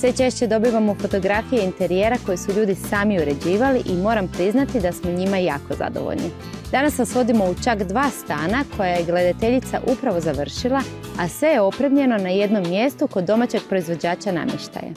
Sve češće dobivamo fotografije interijera koje su ljudi sami uređivali i moram priznati da smo njima jako zadovoljni. Danas vas vodimo u čak 2 stana koja je gledateljica upravo završila, a sve je opremljeno na jednom mjestu kod domaćeg proizvođača namještaja.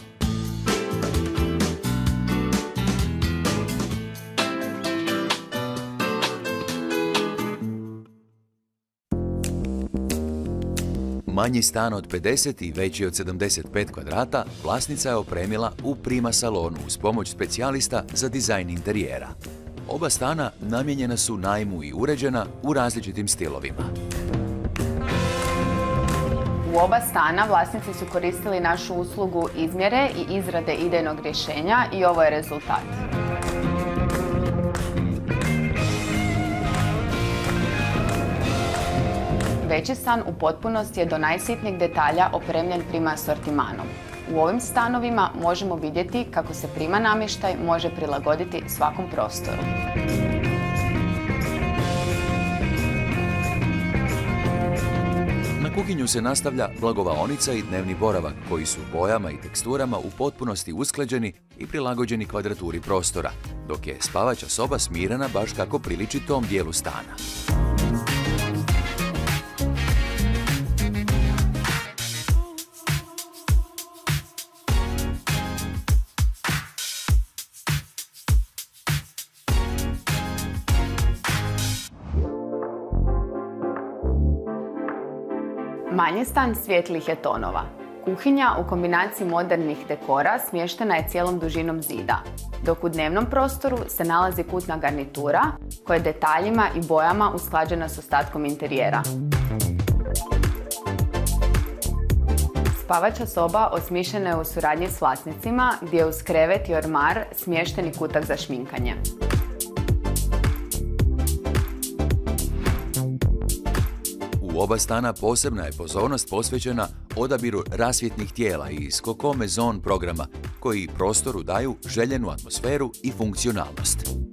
Manji stan od 50 i veći od 75 kvadrata vlasnica je opremila u Prima salonu uz pomoć specijalista za dizajn interijera. Oba stana namijenjena su najmu i uređena u različitim stilovima. U oba stana vlasnici su koristili našu uslugu izmjere i izrade idejnog rješenja i ovo je rezultat. Veći stan u potpunosti je do najsitnijeg detalja opremljen Prima asortimanom. U ovim stanovima možemo vidjeti kako se Prima namještaj može prilagoditi svakom prostoru. Na kuhinju se nastavlja blagovaonica i dnevni boravak koji su bojama i teksturama u potpunosti usklađeni i prilagođeni kvadraturi prostora, dok je spavaća soba smirena baš kako priliči tom dijelu stana. Manji stan svjetlih je tonova. Kuhinja u kombinaciji modernih dekora smještena je cijelom dužinom zida, dok u dnevnom prostoru se nalazi kutna garnitura koja je detaljima i bojama usklađena s ostatkom interijera. Spavaća soba osmišljena je u suradnji s vlasnicima gdje je uz krevet i ormar smješteni kutak za šminkanje. U oba stana posebna je pozornost posvećena odabiru rasvjetnih tijela iz Coco Maison programa koji prostoru daju željenu atmosferu i funkcionalnost.